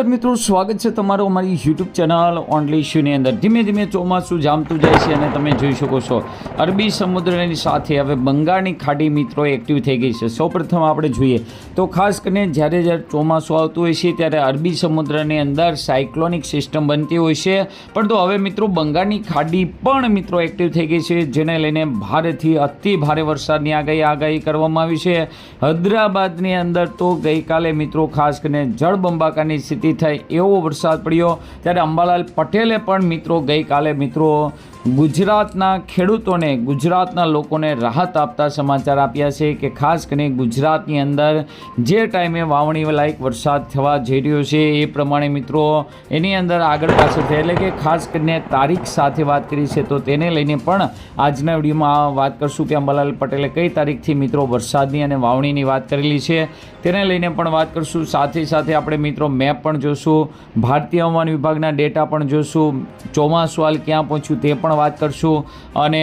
મિત્રો સ્વાગત છે તમારું અમારી યુટ્યુબ ચેનલ ઓનલી ઇશ્યુની અંદર। ધીમે ધીમે ચોમાસું જામતું જાય છે અને તમે જોઈ શકો છો અરબી સમુદ્રની સાથે હવે બંગાળની ખાડી મિત્રો એક્ટિવ થઈ ગઈ છે। સૌપ્રથમ આપણે જોઈએ તો ખાસ કરીને જ્યારે ચોમાસું આવતું હોય છે ત્યારે અરબી સમુદ્રની અંદર સાયક્લોનિક સિસ્ટમ બનતી હોય છે, પરંતુ હવે મિત્રો બંગાળની ખાડી પણ મિત્રો એક્ટિવ થઈ ગઈ છે, જેને લઈને ભારેથી અતિ ભારે વરસાદની આગાહી કરવામાં આવી છે। હૈદરાબાદની અંદર તો ગઈકાલે મિત્રો ખાસ કરીને જળબંબાકારની સ્થિતિ થાય એવો વરસાદ પડ્યો, ત્યારે અંબાલાલ પટેલે પણ મિત્રો ગઈકાલે મિત્રો ગુજરાતના ખેડૂતોને, ગુજરાતના લોકોને રાહત આપતા સમાચાર આપ્યા છે કે ખાસ કરીને ગુજરાતની અંદર જે ટાઈમે વાવણી લાયક વરસાદ થવા જઈ રહ્યો છે એ પ્રમાણે મિત્રો એની અંદર આગળ પાછળ થાય, એટલે કે ખાસ કરીને તારીખ સાથે વાત કરી છે તો તેને લઈને પણ આજના વિડીયોમાં વાત કરશું કે અંબાલાલ પટેલે કઈ તારીખથી મિત્રો વરસાદની અને વાવણીની વાત કરેલી છે તેને લઈને પણ વાત કરશું। સાથે સાથે આપણે મિત્રો મેપ પણ જોશું, ભારતીય હવામાન વિભાગના ડેટા પણ જોશું, ચોમાસું હાલ ક્યાં પહોંચ્યું તે પણ વાત કરશું અને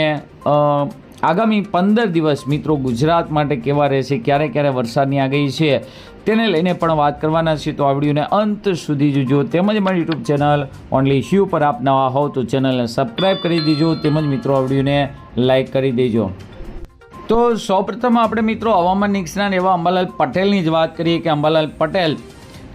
આગામી 15 દિવસ મિત્રો ગુજરાત માટે કેવા રહેશે, ક્યારે ક્યારે વરસાદની આગાહી છે તેને લઈને પણ વાત કરવાના છે। તો આ વિડીયોને અંત સુધી જોજો, તેમજ મારી યુટ્યુબ ચેનલ ઓનલી ઇશ્યુ પર આપ નવા હો તો ચેનલને સબસ્ક્રાઈબ કરી દેજો, તેમજ મિત્રો આ વિડીયોને લાઈક કરી દેજો। તો સૌપ્રથમ આપણે મિત્રો હવામાન નિષ્ણાત એવા અંબાલાલ પટેલની જ વાત કરીએ કે અંબાલાલ પટેલ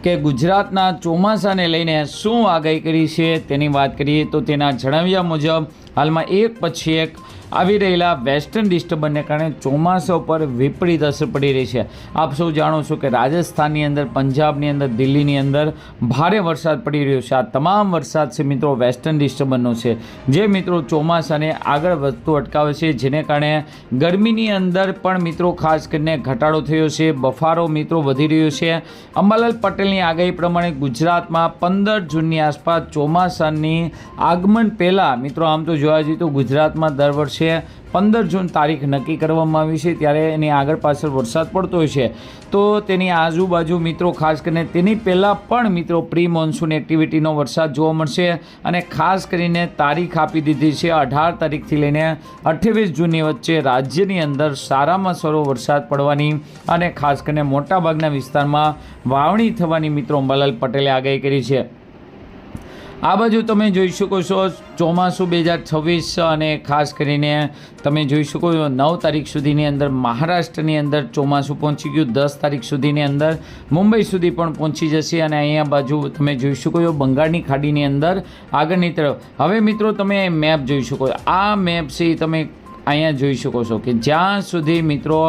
કે ગુજરાતના ચોમાસાને લઈને શું આગાહી કરી છે તેની વાત કરીએ તો તેના જણાવ્યા મુજબ હાલમાં એક પછી એક આવી રહેલા વેસ્ટર્ન ડિસ્ટર્બન્સને કારણે ચોમાસા ઉપર વિપરીત અસર પડી રહી છે। આપ સૌ જાણો છો કે રાજસ્થાનની અંદર, પંજાબની અંદર, દિલ્હીની અંદર ભારે વરસાદ પડી રહ્યો છે। આ તમામ વરસાદ છે મિત્રો વેસ્ટર્ન ડિસ્ટર્બન્સનો છે, જે મિત્રો ચોમાસાને આગળ વધતું અટકાવે છે, જેને કારણે ગરમીની અંદર પણ મિત્રો ખાસ કરીને ઘટાડો થયો છે, બફારો મિત્રો વધી રહ્યો છે। અંબાલાલ પટેલની આગાહી પ્રમાણે ગુજરાતમાં 15 જૂનની આસપાસ ચોમાસાની આગમન પહેલાં મિત્રો આમ તો જોવા જઈએ તો ગુજરાતમાં દર વર્ષે 15 જૂન તારીખ નક્કી કરવામાં આવી છે, ત્યારે એની આગળ પાછળ વરસાદ પડતો હોય છે, તો તેની આજુબાજુ મિત્રો ખાસ કરીને તેની પહેલાં પણ મિત્રો પ્રી મોન્સૂન એક્ટિવિટીનો વરસાદ જોવા મળશે અને ખાસ કરીને તારીખ આપી દીધી છે 18 તારીખથી લઈને 28 જૂનની વચ્ચે રાજ્યની અંદર સારામાં સારો વરસાદ પડવાની અને ખાસ કરીને મોટાભાગના વિસ્તારમાં વાવણી થવાની મિત્રો અંબાલાલ પટેલે આગાહી કરી છે। આ બાજુ તમે જોઈ શકો છો ચોમાસું 2026 અને ખાસ કરીને તમે જોઈ શકો છો 9 તારીખ સુધીની અંદર મહારાષ્ટ્રની અંદર ચોમાસું પહોંચી ગયું, 10 તારીખ સુધીની અંદર મુંબઈ સુધી પણ પહોંચી જશે અને અહીંયા બાજુ તમે જોઈ શકો છો બંગાળની ખાડીની અંદર આગળની તરફ। હવે મિત્રો તમે મેપ જોઈ શકો છો, આ મેપ છે તમે અહીંયા જોઈ શકો છો કે જ્યાં સુધી મિત્રો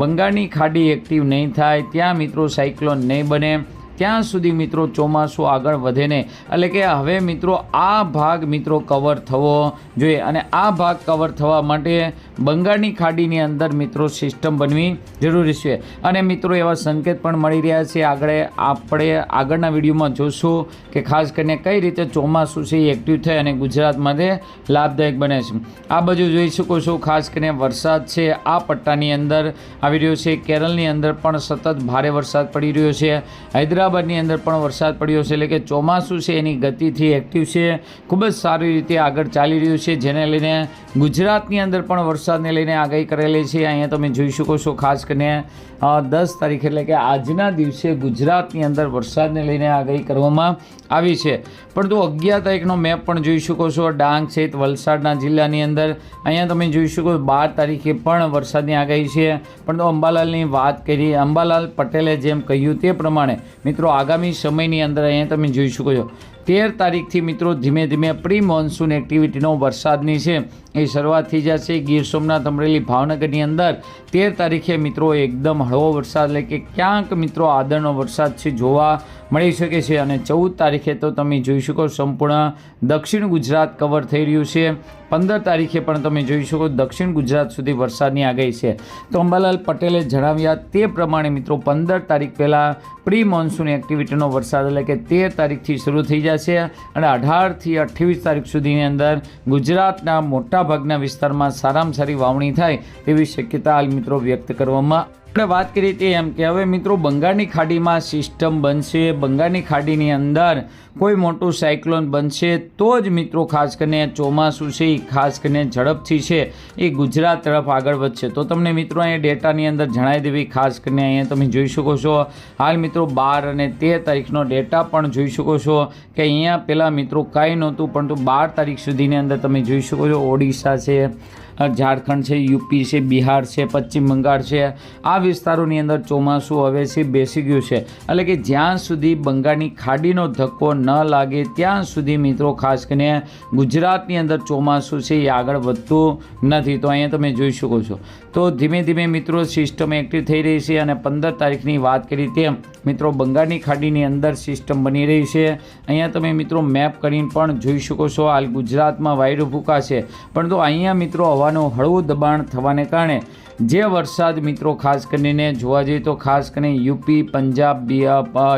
બંગાળની ખાડી એક્ટિવ નહીં થાય, ત્યાં મિત્રો સાયક્લોન નહીં બને, ત્યાં સુધી મિત્રો ચોમાસું આગળ વધે નહીં, એટલે કે હવે મિત્રો આ ભાગ મિત્રો કવર થવો જોઈએ અને આ ભાગ કવર થવા માટે બંગાળની ખાડીની અંદર મિત્રો સિસ્ટમ બનવી જરૂરી છે અને મિત્રો એવા સંકેત પણ મળી રહ્યા છે। આપણે આગળના વિડીયોમાં જોશું કે ખાસ કરીને કઈ રીતે ચોમાસું છે એ એક્ટિવ થાય અને ગુજરાત માટે લાભદાયક બને છે। આ બાજુ જોઈ શકો છો ખાસ કરીને વરસાદ છે આ પટ્ટાની અંદર આવી રહ્યો છે, કેરળની અંદર પણ સતત ભારે વરસાદ પડી રહ્યો છે, હૈદરાબાદની અંદર પણ વરસાદ પડ્યો છે, એટલે કે ચોમાસું છે એની ગતિથી એક્ટિવ છે, ખૂબ જ સારી રીતે આગળ ચાલી રહ્યું છે, જેને લઈને ગુજરાતની અંદર પણ વરસાદને લઈને આગાહી કરેલી છે। અહીંયા તમે જોઈ શકો છો ખાસ કરીને 10 તારીખ એટલે કે આજના દિવસે ગુજરાતની અંદર વરસાદને લઈને આગાહી કરવામાં આવી છે, પરંતુ 11 તારીખનો મેપ પણ જોઈ શકો છો, ડાંગ સહિત વલસાડના જિલ્લાની અંદર અહીંયા તમે જોઈ શકો 12 તારીખે પણ વરસાદની આગાહી છે, પરંતુ અંબાલાલની વાત કરી, અંબાલાલ પટેલે જેમ કહ્યું તે પ્રમાણે મિત્રો આગામી સમયની અંદર અહીંયા તમે જોઈ શકો છો 13 તારીખથી મિત્રો ધીમે ધીમે પ્રી મોન્સૂન એક્ટિવિટીનો વરસાદની છે એ શરૂઆત થઈ જશે। ગીર સોમનાથ, અમરેલી, ભાવનગરની અંદર 13 તારીખે મિત્રો એકદમ હળવો વરસાદ એટલે કે ક્યાંક મિત્રો આદરનો વરસાદ છે જોવા મળી શકે છે અને 14 તારીખે તો તમે જોઈ શકો સંપૂર્ણ દક્ષિણ ગુજરાત કવર થઈ રહ્યું છે, 15 તારીખે પણ તમે જોઈ શકો દક્ષિણ ગુજરાત સુધી વરસાદની આગાહી છે। તો અંબાલાલ પટેલે જણાવ્યા તે પ્રમાણે મિત્રો 15 તારીખ પહેલાં પ્રી મોન્સૂન એક્ટિવિટીનો વરસાદ એટલે કે 13 તારીખથી શરૂ થઈ જશે અને 18થી 28 તારીખ સુધીની અંદર ગુજરાતના મોટાભાગના વિસ્તારમાં સારામાં સારી વાવણી થાય તેવી શક્યતા હાલ મિત્રો વ્યક્ત કરવામાં આપણે વાત કરીએ તે એમ કે હવે મિત્રો બંગાળની ખાડીમાં સિસ્ટમ બનશે, બંગાળની ખાડીની અંદર કોઈ મોટું સાયક્લોન બનશે તો જ મિત્રો ખાસ કરીને ચોમાસું છે એ ખાસ કરીને ઝડપથી છે એ ગુજરાત તરફ આગળ વધશે. તો તમને મિત્રો અહીંયા ડેટાની અંદર જણાવી દેવી, ખાસ કરીને અહીંયા તમે જોઈ શકો છો હાલ મિત્રો 12 અને 13 તારીખનો ડેટા પણ જોઈ શકો છો કે અહીંયા પહેલાં મિત્રો કાંઈ નહોતું, પરંતુ 12 તારીખ સુધીની અંદર તમે જોઈ શકો છો ઓડિશા છે, ઝારખંડ છે, યુપી છે, બિહાર છે, પશ્ચિમ બંગાળ છે, આ વિસ્તારોની અંદર ચોમાસું હવે છે બેસી ગયું છે. એટલે કે જ્યાં સુધી બંગાળની ખાડીનો ધક્કો ન લાગે ત્યાં સુધી મિત્રો ખાસ કરીને ગુજરાતની અંદર ચોમાસું છે એ આગળ વધતું નથી. તો અહીંયા તમે જોઈ શકો છો તો ધીમે ધીમે મિત્રો સિસ્ટમ એક્ટિવ થઈ રહી છે અને 15 તારીખની વાત કરી તેમ મિત્રો બંગાળની ખાડીની અંદર સિસ્ટમ બની રહી છે. અહીંયા તમે મિત્રો મેપ કરીને પણ જોઈ શકો છો હાલ ગુજરાતમાં વાયરો ફૂંકાશે, પરંતુ અહીંયા મિત્રો હવાનું હળવું દબાણ થવાને કારણે જે વરસાદ મિત્રો ખાસ કરીને જોવા જઈએ તો ખાસ કરીને યુપી, પંજાબ,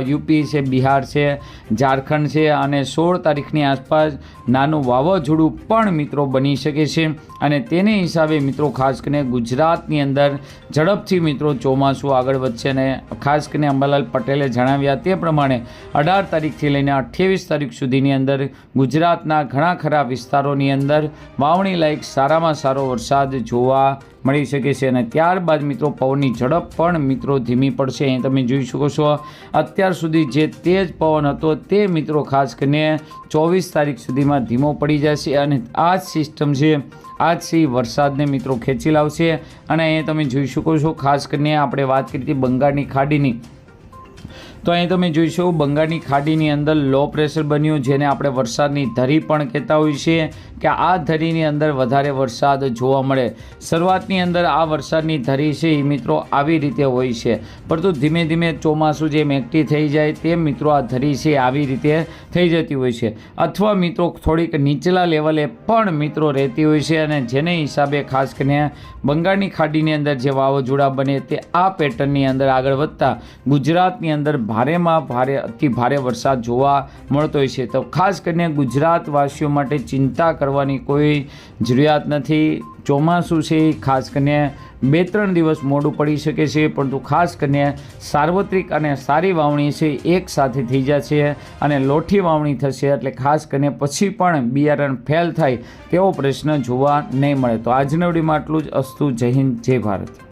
યુપી છે, બિહાર છે, ઝારખંડ છે અને 16 તારીખની આસપાસ નાનું વાવાઝોડું પણ મિત્રો બની શકે છે. અને તેને હિસાબે મિત્રો ખાસ કરીને ગુજરાતની અંદર ઝડપથી મિત્રો ચોમાસું આગળ વધશે. અને ખાસ કરીને અંબાલાલ પટેલે જણાવ્યા તે પ્રમાણે 18 તારીખથી લઈને 28 તારીખ સુધીની અંદર ગુજરાતના ઘણા ખરા વિસ્તારોની અંદર વાવણી લાયક સારામાં સારો વરસાદ જોવા મળી શકે છે. અને ત્યારબાદ મિત્રો પવનની ઝડપ પણ મિત્રો ધીમી પડશે. અહીં તમે જોઈ શકો છો અત્યાર સુધી જે તેજ પવન હતો તે મિત્રો ખાસ કરીને 24 તારીખ સુધીમાં ધીમો પડી જશે અને આ જ સિસ્ટમ છે આજથી વરસાદને મિત્રો ખેંચી લાવશે. અને અહીં તમે જોઈ શકો છો ખાસ કરીને આપણે વાત કરી હતી બંગાળની ખાડીની, તો અહીં તમે જોઈશો બંગાળની ખાડીની અંદર લો પ્રેશર બન્યું, જેને આપણે વરસાદની ધરી પણ કહેતા હોઈએ છીએ કે આ ધરીની અંદર વધારે વરસાદ જોવા મળે. શરૂઆતની અંદર આ વરસાદની ધરી છે એ મિત્રો આવી રીતે હોય છે, પરંતુ ધીમે ધીમે ચોમાસું જેમ એક્ટિવ થઈ જાય તેમ મિત્રો આ ધરી છે આવી રીતે થઈ જતી હોય છે, અથવા મિત્રો થોડીક નીચલા લેવલે પણ મિત્રો રહેતી હોય છે. અને જેને હિસાબે ખાસ કરીને બંગાળની ખાડીની અંદર જે વાવાઝોડા બને તે આ પેટર્નની અંદર આગળ વધતા ગુજરાતની અંદર ભારેમાં ભારે અતિ ભારે વરસાદ જોવા મળતો હોય છે. તો ખાસ કરીને ગુજરાતવાસીઓ માટે ચિંતા કરવાની કોઈ જરૂરિયાત નથી. ચોમાસું છે એ ખાસ કરીને 2-3 દિવસ મોડું પડી શકે છે, પરંતુ ખાસ કરીને સાર્વત્રિક અને સારી વાવણી છે એક સાથે થઈ જશે અને લોઠી વાવણી થશે. એટલે ખાસ કરીને પછી પણ બિયારણ ફેલ થાય તેવો પ્રશ્ન જોવા નહીં મળે. તો આજના વિડીયોમાં આટલું જ. અસ્તુ. જય હિન્દ, જય ભારત.